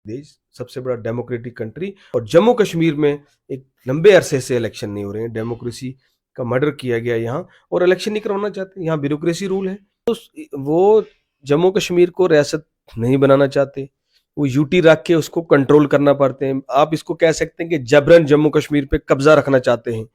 देश, सबसे बड़ा डेमोक्रेटिक कंट्री, और जम्मू कश्मीर में एक लंबे अरसे से इलेक्शन नहीं हो रहे हैं। डेमोक्रेसी का मर्डर किया गया यहाँ, और इलेक्शन नहीं करवाना चाहते। यहाँ ब्यूरोक्रेसी रूल है। तो वो जम्मू कश्मीर को रियासत नहीं बनाना चाहते, वो यूटी रख के उसको कंट्रोल करना पड़ते हैं। आप इसको कह सकते हैं कि जबरन जम्मू कश्मीर पे कब्जा रखना चाहते हैं,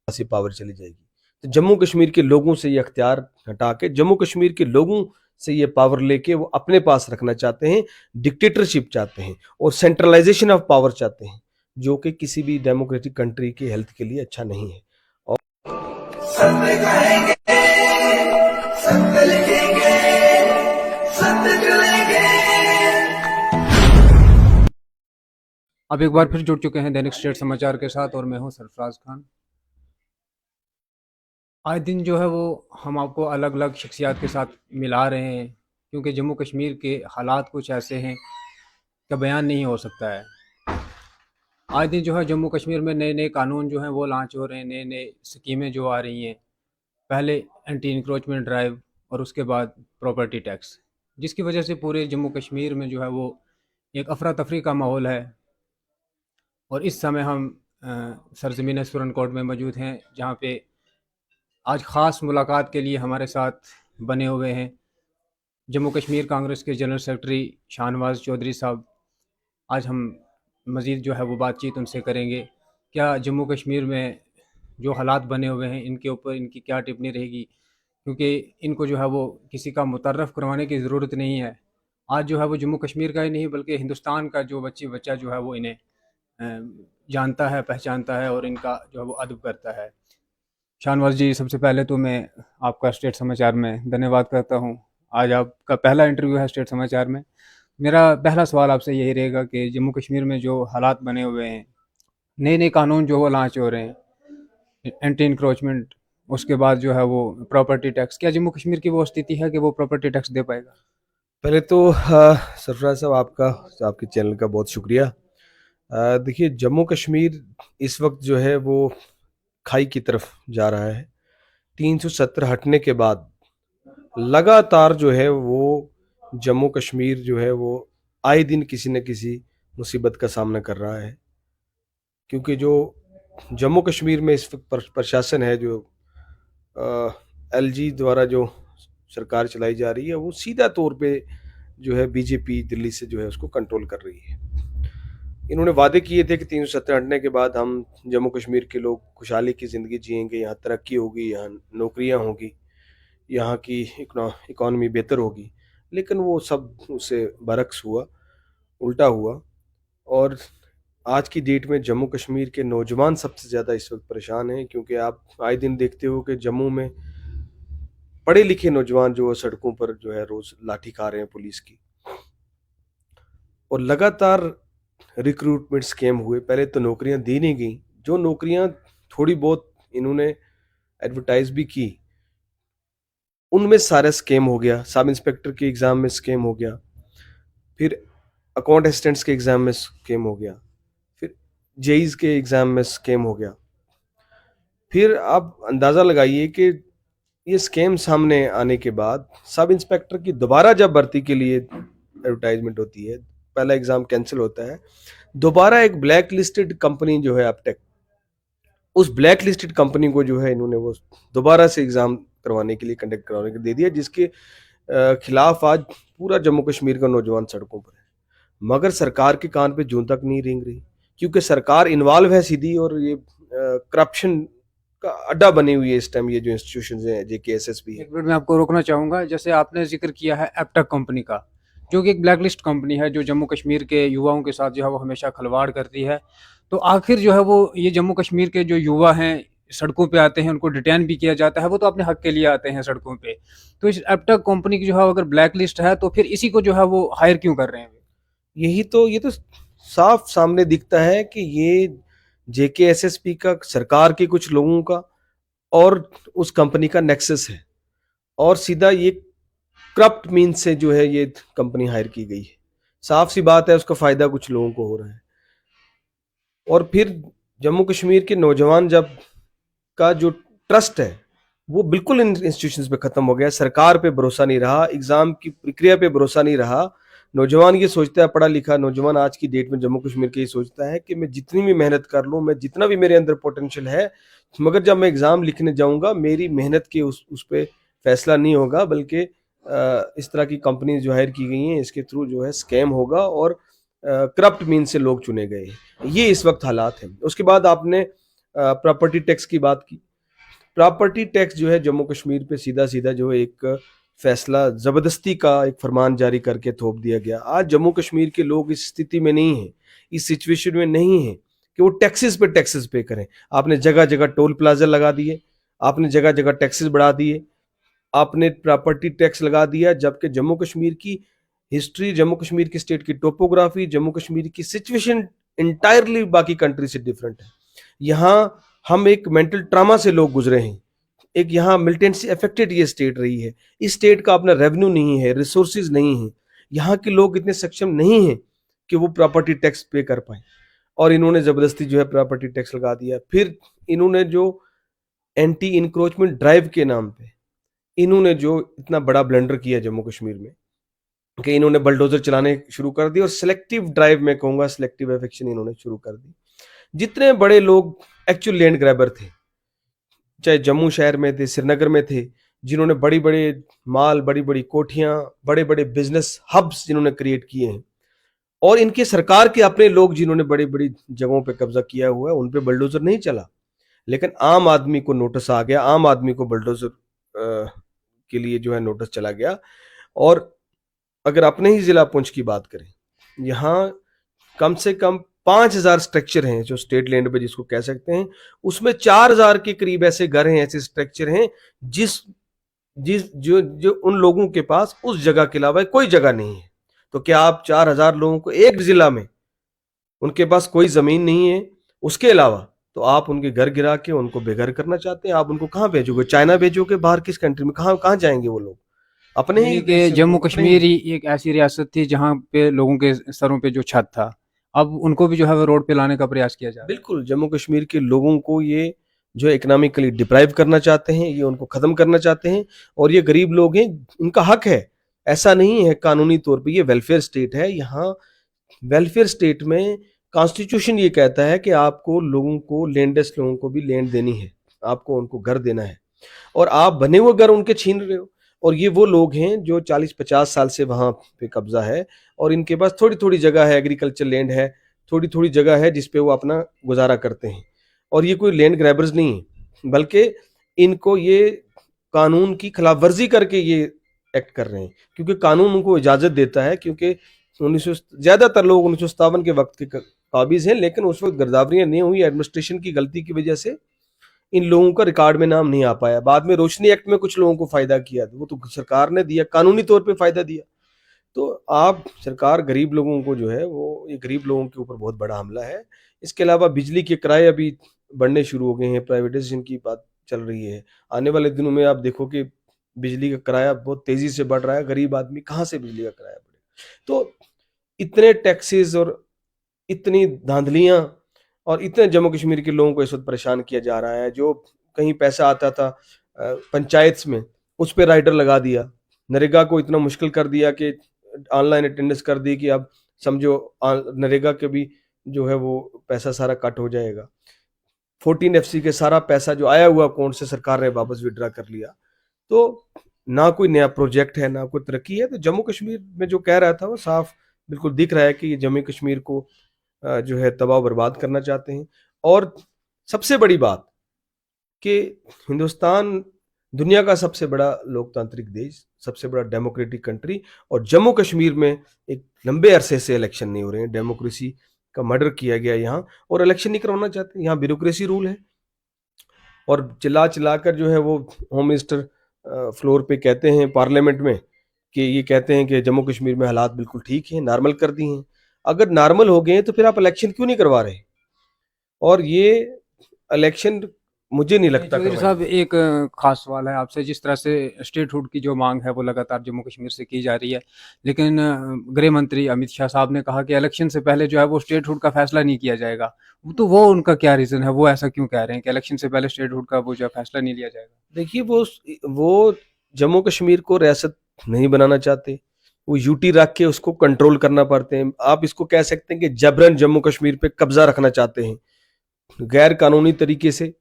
ऐसी पावर चली जाएगी। तो जम्मू कश्मीर के लोगों से ये अख्तियार हटा के, जम्मू कश्मीर के लोगों से ये पावर लेके वो अपने पास रखना चाहते हैं। डिक्टेटरशिप चाहते हैं और सेंट्रलाइजेशन ऑफ पावर चाहते हैं, जो कि किसी भी डेमोक्रेटिक कंट्री की हेल्थ के लिए अच्छा नहीं है। और सत्य कहेंगे, सत्य लिखेंगे, सत्य चलेंगे। अब एक बार फिर जुड़ चुके हैं दैनिक स्टेट समाचार के साथ, और मैं हूं सरफराज खान। आए दिन जो है वो हम आपको अलग अलग शख्सियात के साथ मिला रहे हैं, क्योंकि जम्मू कश्मीर के हालात कुछ ऐसे हैं कि बयान नहीं हो सकता है। आए दिन जो है जम्मू कश्मीर में नए नए कानून जो हैं वो लॉन्च हो रहे हैं, नए नए स्कीमें जो आ रही हैं। पहले एंटी इंक्रोचमेंट ड्राइव, और उसके बाद प्रॉपर्टी टैक्स, जिसकी वजह से पूरे जम्मू कश्मीर में जो है वो एक अफरा तफरी का माहौल है। और इस समय हम सरजमीन सुरनकोट में मौजूद हैं, जहाँ पे आज ख़ास मुलाकात के लिए हमारे साथ बने हुए हैं जम्मू कश्मीर कांग्रेस के जनरल सेक्रेटरी शाहनवाज़ चौधरी साहब। आज हम मज़ीद जो है वो बातचीत उनसे करेंगे। क्या जम्मू कश्मीर में जो हालात बने हुए हैं इनके ऊपर इनकी क्या टिप्पणी रहेगी, क्योंकि इनको जो है वो किसी का मुतर्रफ़ करवाने की ज़रूरत नहीं है। आज जो है वो जम्मू कश्मीर का ही नहीं बल्कि हिंदुस्तान का जो बच्चा जो है वो इन्हें जानता है, पहचानता है, और इनका जो है वो अदब करता है। शाहनवाज जी, सबसे पहले तो मैं आपका स्टेट समाचार में धन्यवाद करता हूँ। आज आपका पहला इंटरव्यू है स्टेट समाचार में। मेरा पहला सवाल आपसे यही रहेगा कि जम्मू कश्मीर में जो हालात बने हुए हैं, नए नए कानून जो वो लॉन्च हो रहे हैं, एंटी इंक्रोचमेंट, उसके बाद जो है वो प्रॉपर्टी टैक्स, क्या जम्मू कश्मीर की वो स्थिति है कि वो प्रॉपर्टी टैक्स दे पाएगा? पहले तो सरफराज साहब, आपका, आपके चैनल का बहुत शुक्रिया। देखिए, जम्मू कश्मीर इस वक्त जो है वो खाई की तरफ जा रहा है। 370 हटने के बाद लगातार जो है वो जम्मू कश्मीर जो है वो आए दिन किसी न किसी मुसीबत का सामना कर रहा है। क्योंकि जो जम्मू कश्मीर में इस वक्त प्रशासन है, जो एलजी द्वारा जो सरकार चलाई जा रही है, वो सीधा तौर पे जो है बीजेपी दिल्ली से जो है उसको कंट्रोल कर रही है। इन्होंने वादे किए थे कि 370 हटने के बाद हम जम्मू कश्मीर के लोग खुशहाली की ज़िंदगी जिएंगे, यहाँ तरक्की होगी, यहाँ नौकरियाँ होगी, यहाँ की इकॉनमी बेहतर होगी। लेकिन वो सब उससे बरक्स हुआ, उल्टा हुआ। और आज की डेट में जम्मू कश्मीर के नौजवान सबसे ज़्यादा इस वक्त परेशान हैं, क्योंकि आप आए दिन देखते हो कि जम्मू में पढ़े लिखे नौजवान जो सड़कों पर जो है रोज़ लाठी खा रहे हैं पुलिस की। और लगातार रिक्रूटमेंट स्कैम हुए। पहले तो नौकरियां दी नहीं गई, जो नौकरियां थोड़ी बहुत इन्होंने एडवर्टाइज भी की, उनमें सारा स्कैम हो गया। सब इंस्पेक्टर के एग्ज़ाम में स्कैम हो गया, फिर अकाउंट असिस्टेंट्स के एग्ज़ाम में स्कैम हो गया, फिर जेईज के एग्ज़ाम में स्कैम हो गया। फिर आप अंदाज़ा लगाइए कि ये स्कैम सामने आने के बाद सब इंस्पेक्टर की दोबारा जब भर्ती के लिए एडवर्टाइजमेंट होती है, पहला एग्ज़ाम कैंसिल होता है, दोबारा एक ब्लैक लिस्टेड कंपनी जो है अपटेक, उस ब्लैक लिस्टेड कंपनी को जो है इन्होंने वो दोबारा से एग्ज़ाम करवाने के लिए, कंडक्ट करवाने के लिए दे दिया, जिसके खिलाफ आज पूरा जम्मू कश्मीर का नौजवान सड़कों पर है। मगर सरकार के कान पे जूं तक नहीं रेंग रही, क्योंकि सरकार इन्वॉल्व है सीधी, और ये करप्शन का अड्डा बनी हुई है इस टाइम ये जो इंस्टीट्यूशन है, जेके एसएसपी है। एक मिनट में आपको रोकना चाहूँगा। जैसे आपने जिक्र किया है एप्टक कंपनी का, जो कि एक ब्लैकलिस्ट कंपनी है, जो जम्मू कश्मीर के युवाओं के साथ जो है वो हमेशा खिलवाड़ करती है। तो आखिर जो है वो ये जम्मू कश्मीर के जो युवा हैं सड़कों पे आते हैं, उनको डिटेन भी किया जाता है, वो तो अपने हक के लिए आते हैं सड़कों पे। तो इस एप्टक कंपनी की जो है अगर ब्लैक लिस्ट है, तो फिर इसी को जो है वो हायर क्यों कर रहे हैं? यही तो, ये तो साफ सामने दिखता है कि ये जेके एसएसपी का, सरकार के कुछ लोगों का और उस कंपनी का नेक्सस है, और सीधा ये करप्ट मीन्स से जो है ये कंपनी हायर की गई है। साफ सी बात है, उसका फायदा कुछ लोगों को हो रहा है। और फिर जम्मू कश्मीर के नौजवान जब का जो ट्रस्ट है वो बिल्कुल इन इंस्टीट्यूशंस पे खत्म हो गया। सरकार पे भरोसा नहीं रहा, एग्जाम की प्रक्रिया पे भरोसा नहीं रहा, नौजवान ये सोचता है, पढ़ा लिखा नौजवान आज की डेट में जम्मू कश्मीर के ये सोचता है कि मैं जितनी भी मेहनत कर लूँ, मैं जितना भी मेरे अंदर पोटेंशियल है, मगर जब मैं एग्ज़ाम लिखने जाऊँगा मेरी मेहनत के उस पे फैसला नहीं होगा, बल्कि इस तरह की कंपनी जो हायर की गई हैं इसके थ्रू जो है स्कैम होगा और करप्ट मीन से लोग चुने गए हैं। ये इस वक्त हालात हैं। उसके बाद आपने प्रॉपर्टी टैक्स की बात की। प्रॉपर्टी टैक्स जो है जम्मू कश्मीर पे सीधा सीधा जो है एक फैसला जबरदस्ती का एक फरमान जारी करके थोप दिया गया। आज जम्मू कश्मीर के लोग इस स्थिति में नहीं है, इस सिचुएशन में नहीं है कि वो टैक्सेस पे करें। आपने जगह जगह टोल प्लाजा लगा दिए, आपने जगह जगह टैक्सेस बढ़ा दिए, आपने प्रॉपर्टी टैक्स लगा दिया, जबकि जम्मू कश्मीर की हिस्ट्री, जम्मू कश्मीर की स्टेट की टोपोग्राफी, जम्मू कश्मीर की सिचुएशन इंटायरली बाकी कंट्री से डिफरेंट है। यहाँ हम एक मेंटल ट्रामा से लोग गुजरे हैं, एक यहाँ मिलिटेंसी अफेक्टेड ये स्टेट रही है। इस स्टेट का अपना रेवेन्यू नहीं है, रिसोर्सेज नहीं है, यहाँ के लोग इतने सक्षम नहीं हैं कि वो प्रॉपर्टी टैक्स पे कर पाए, और इन्होंने जबरदस्ती जो है प्रॉपर्टी टैक्स लगा दिया। फिर इन्होंने जो एंटी इंक्रोचमेंट ड्राइव के नाम पे इन्होंने जो इतना बड़ा ब्लंडर किया जम्मू कश्मीर में कि इन्होंने बलडोजर चलाने शुरू कर दिए, और सिलेक्टिव ड्राइव में कहूंगा सिलेक्टिव एफेक्शन इन्होंने शुरू कर दी। जितने बड़े लोग एक्चुअल लैंड ग्रैबर थे, चाहे जम्मू शहर में थे, श्रीनगर में थे, जिन्होंने बड़ी बड़े माल, बड़ी बड़ी कोठियां, बड़े बड़े बिजनेस हब्स जिन्होंने क्रिएट किए हैं, और इनके सरकार के अपने लोग जिन्होंने बड़ी बड़ी जगहों पे कब्जा किया हुआ है, उन पे बलडोजर नहीं चला। लेकिन आम आदमी को नोटिस आ गया, आम आदमी को बलडोजर के लिए जो है नोटिस चला गया। और अगर अपने ही जिला पुंछ की बात करें, यहाँ कम से कम 5,000 स्ट्रक्चर हैं जो स्टेट लैंड पे जिसको कह सकते हैं, उसमें 4,000 के करीब ऐसे घर हैं, ऐसे स्ट्रक्चर हैं जिस जिस जो जो उन लोगों के पास उस जगह के अलावा कोई जगह नहीं है। तो क्या आप 4,000 लोगों को एक जिला में, उनके पास कोई जमीन नहीं है उसके अलावा, तो आप उनके घर गिरा के उनको बेघर करना चाहते हैं? आप उनको कहाँ भेजोगे? चाइना भेजोगे? बाहर किस कंट्री में? कहाँ कहाँ जाएंगे वो लोग? अपने ही यानी देश कि से जम्मू वो अपने ही। कश्मीर ही एक ऐसी रियासत थी जहाँ पे लोगों के सरों पे जो छत था, अब उनको भी जो है वो रोड पे लाने का प्रयास किया जा रहा है। बिल्कुल, जम्मू कश्मीर के लोगों को ये जो इकोनॉमिकली डिप्राइव करना चाहते हैं, ये उनको खत्म करना चाहते हैं, और ये गरीब लोग हैं, उनका हक है। ऐसा नहीं है कानूनी तौर पे, ये वेलफेयर स्टेट है। यहाँ वेलफेयर स्टेट में कॉन्स्टिट्यूशन ये कहता है कि आपको लोगों को, लैंडलेस लोगों को भी लैंड देनी है, आपको उनको घर देना है, और आप बने हुए घर उनके छीन रहे हो। और ये वो लोग हैं जो 40-50 साल से वहां पे कब्जा है, और इनके पास थोड़ी थोड़ी जगह है, एग्रीकल्चर लैंड है, थोड़ी थोड़ी जगह है जिसपे वो अपना गुजारा करते हैं। और ये कोई लैंड ग्रैबर्स नहीं है, बल्कि इनको ये कानून की खिलाफ वर्जी करके ये एक्ट कर रहे हैं, क्योंकि कानून उनको इजाजत देता है। क्योंकि 1900 ज्यादातर लोग 1957 के वक्त के काबिज हैं, लेकिन उस वक्त गिरदावरियां नहीं हुई, एडमिनिस्ट्रेशन की गलती की वजह से इन लोगों का रिकॉर्ड में नाम नहीं आ पाया। बाद में रोशनी एक्ट में कुछ लोगों को फायदा किया, वो तो सरकार ने दिया, कानूनी तौर पे फायदा दिया। तो आप सरकार गरीब लोगों को जो है वो, ये गरीब लोगों के ऊपर बहुत बड़ा हमला है। इसके अलावा बिजली के किराए अभी बढ़ने शुरू हो गए हैं, प्राइवेटाइजेशन की बात चल रही है। आने वाले दिनों में आप देखो कि बिजली का किराया बहुत तेजी से बढ़ रहा है, गरीब आदमी कहाँ से बिजली का किराया बढ़े? तो इतने टैक्सेस और इतनी धांधलियां और इतने जम्मू कश्मीर के लोगों को इस वक्त परेशान किया जा रहा है। जो कहीं पैसा आता था पंचायत में, उस पर राइडर लगा दिया, नरेगा को इतना मुश्किल कर दिया कि ऑनलाइन अटेंडेंस कर दी कि अब समझो नरेगा के भी जो है वो पैसा सारा कट हो जाएगा। 14FC के सारा पैसा जो आया हुआ अकाउंट से सरकार ने वापस विड्रा कर लिया। तो ना कोई नया प्रोजेक्ट है, ना कोई तरक्की है। तो जम्मू कश्मीर में जो कह रहा था वो साफ बिल्कुल दिख रहा है कि ये जम्मू कश्मीर को जो है तबाह बर्बाद करना चाहते हैं। और सबसे बड़ी बात कि हिंदुस्तान दुनिया का सबसे बड़ा लोकतांत्रिक देश, सबसे बड़ा डेमोक्रेटिक कंट्री, और जम्मू कश्मीर में एक लंबे अरसे से इलेक्शन नहीं हो रहे हैं। डेमोक्रेसी का मर्डर किया गया यहाँ, और इलेक्शन नहीं करवाना चाहते। यहाँ ब्यूरोक्रेसी रूल है, और चिल्ला चिल्लाकर जो है वो होम मिनिस्टर फ्लोर पे कहते हैं पार्लियामेंट में कि ये कहते हैं कि जम्मू कश्मीर में हालात बिल्कुल ठीक हैं, नॉर्मल कर दिए हैं। अगर नॉर्मल हो गए हैं तो फिर आप इलेक्शन क्यों नहीं करवा रहे? और ये इलेक्शन मुझे नहीं लगता चौधरी करवाएंगे। साहब, एक खास सवाल है आपसे। जिस तरह से स्टेटहुड की जो मांग है वो लगातार जम्मू कश्मीर से की जा रही है, लेकिन गृह मंत्री अमित शाह साहब ने कहा कि इलेक्शन से पहले जो है वो स्टेटहुड का फैसला नहीं किया जाएगा। तो वो उनका क्या रीजन है? वो ऐसा क्यों कह रहे हैं कि इलेक्शन से पहले स्टेटहुड का वो जो है फैसला नहीं लिया जाएगा? देखिए, वो जम्मू कश्मीर को रियासत नहीं बनाना चाहते, वो यूटी रख के उसको कंट्रोल करना पड़ते हैं। आप इसको कह सकते हैं कि जबरन जम्मू कश्मीर पे कब्जा रखना चाहते हैं, गैर कानूनी तरीके से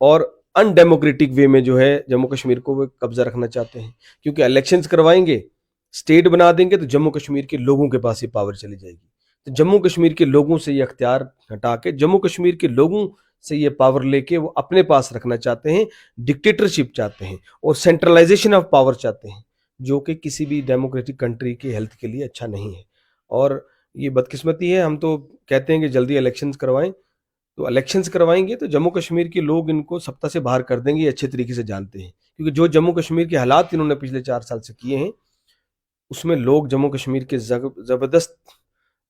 और अनडेमोक्रेटिक वे में जो है जम्मू कश्मीर को वो कब्जा रखना चाहते हैं। क्योंकि इलेक्शंस करवाएंगे, स्टेट बना देंगे, तो जम्मू कश्मीर के लोगों के पास ये पावर चली जाएगी। तो जम्मू कश्मीर के लोगों से ये अख्तियार हटा के जम्मू कश्मीर के लोगों से ये पावर लेके वो अपने पास रखना चाहते हैं, डिक्टेटरशिप चाहते हैं और सेंट्रलाइजेशन ऑफ पावर चाहते हैं, जो कि किसी भी डेमोक्रेटिक कंट्री के हेल्थ के लिए अच्छा नहीं है। और ये बदकिस्मती है। हम तो कहते हैं कि जल्दी इलेक्शंस करवाएं, तो इलेक्शंस करवाएंगे तो जम्मू कश्मीर के लोग इनको सत्ता से बाहर कर देंगे, ये अच्छे तरीके से जानते हैं। क्योंकि जो जम्मू कश्मीर के हालात इन्होंने पिछले 4 साल से किए हैं, उसमें लोग जम्मू कश्मीर के जबरदस्त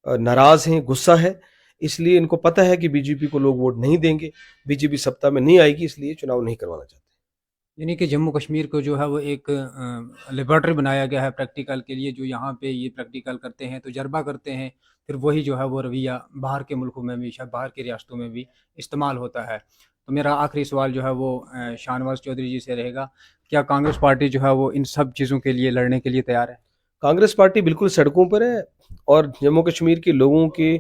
नाराज हैं, गुस्सा है। इसलिए इनको पता है कि बीजेपी को लोग वोट नहीं देंगे, बीजेपी सत्ता में नहीं आएगी, इसलिए चुनाव नहीं करवाना चाहते। यानी कि जम्मू कश्मीर को जो है वो एक लेबोरेटरी बनाया गया है प्रैक्टिकल के लिए, जो यहाँ पे ये प्रैक्टिकल करते हैं, तजर्बा करते हैं, फिर वही जो है वो रवैया बाहर के मुल्कों में भी, शायद बाहर की रियासतों में भी इस्तेमाल होता है। तो मेरा आखिरी सवाल जो है वो शाहनवाज चौधरी जी से रहेगा, क्या कांग्रेस पार्टी जो है वो इन सब चीज़ों के लिए लड़ने के लिए तैयार है? कांग्रेस पार्टी बिल्कुल सड़कों पर है और जम्मू कश्मीर के लोगों के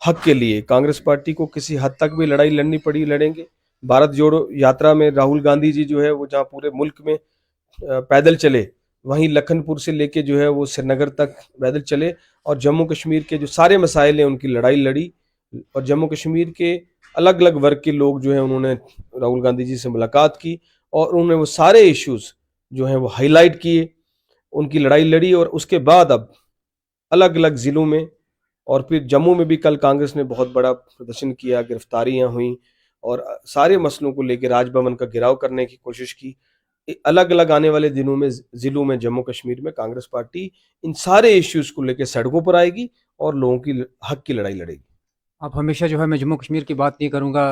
हक के लिए कांग्रेस पार्टी को किसी हद तक भी लड़ाई लड़नी पड़ी लड़ेंगे। भारत जोड़ो यात्रा में राहुल गांधी जी जो है वो जहाँ पूरे मुल्क में पैदल चले, वहीं लखनपुर से लेके जो है वो श्रीनगर तक पैदल चले और जम्मू कश्मीर के जो सारे मसाइल हैं उनकी लड़ाई लड़ी। और जम्मू कश्मीर के अलग अलग वर्ग के लोग जो हैं उन्होंने राहुल गांधी जी से मुलाकात की और उन्होंने वो सारे इश्यूज जो हैं वो हाईलाइट किए, उनकी लड़ाई लड़ी। और उसके बाद अब अलग अलग जिलों में और फिर जम्मू में भी कल कांग्रेस ने बहुत बड़ा प्रदर्शन किया, गिरफ्तारियां हुई और सारे मसलों को लेकर राजभवन का घेराव करने की कोशिश की। अलग अलग आने वाले दिनों में जिलों में जम्मू कश्मीर में कांग्रेस पार्टी इन सारे इश्यूज को लेकर सड़कों पर आएगी और लोगों की हक की लड़ाई लड़ेगी। आप हमेशा जो है, मैं जम्मू कश्मीर की बात नहीं करूँगा,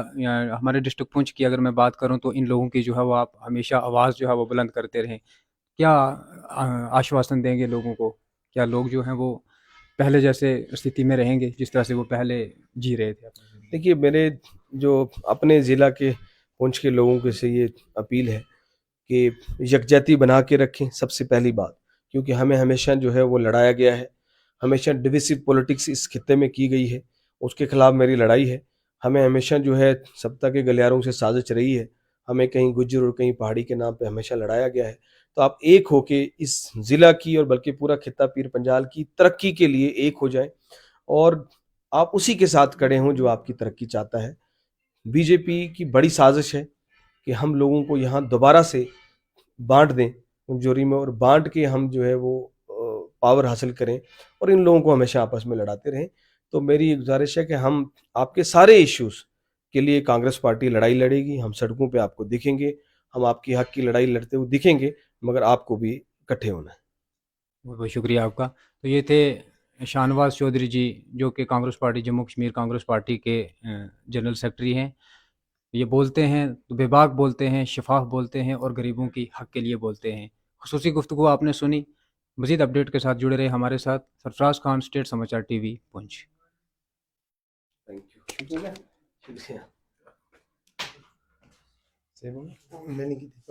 हमारे डिस्ट्रिक्ट पुंछ की अगर मैं बात करूँ, तो इन लोगों की जो है वो आप हमेशा आवाज़ जो है वो बुलंद करते रहें। क्या आश्वासन देंगे लोगों को? क्या लोग जो हैं वो पहले जैसे स्थिति में रहेंगे जिस तरह से वो पहले जी रहे थे अपनी ज़िंदगी? देखिए, मेरे जो अपने ज़िला के पुंछ के लोगों के से ये अपील है कि यकजहती बना के रखें सबसे पहली बात। क्योंकि हमें हमेशा जो है वो लड़ाया गया है, हमेशा डिविसिव पॉलिटिक्स इस खित्ते में की गई है, उसके खिलाफ मेरी लड़ाई है। हमें हमेशा जो है सत्ता के गलियारों से साजिश रही है, हमें कहीं गुज्जर और कहीं पहाड़ी के नाम पे हमेशा लड़ाया गया है। तो आप एक होके इस ज़िला की और बल्कि पूरा खित्ता पीर पंजाल की तरक्की के लिए एक हो जाएं और आप उसी के साथ खड़े हों जो आपकी तरक्की चाहता है। बीजेपी की बड़ी साजिश है कि हम लोगों को यहाँ दोबारा से बांट दें कमजोरी में और बांट के हम जो है वो पावर हासिल करें और इन लोगों को हमेशा आपस में लड़ाते रहें। तो मेरी गुजारिश है कि हम आपके सारे इश्यूज के लिए कांग्रेस पार्टी लड़ाई लड़ेगी, हम सड़कों पे आपको दिखेंगे, हम आपकी हक की लड़ाई लड़ते हुए दिखेंगे, मगर आपको भी इकट्ठे होना है। बहुत बहुत शुक्रिया आपका। तो ये थे शाहनवाज चौधरी जी, जो कि कांग्रेस पार्टी, जम्मू कश्मीर कांग्रेस पार्टी के जनरल सेक्रेटरी हैं। ये बोलते हैं तो बेबाक बोलते हैं, शफाफ बोलते हैं और गरीबों की हक के लिए बोलते हैं। खुसूसी गुफ्तगू आपने सुनी। मज़ीद अपडेट के साथ जुड़े रहे हमारे साथ। Sarfaraz Khan, state Samachar TV, Poonch. Thank you. शुक्रिया। शुक्रिया। मैंने की थी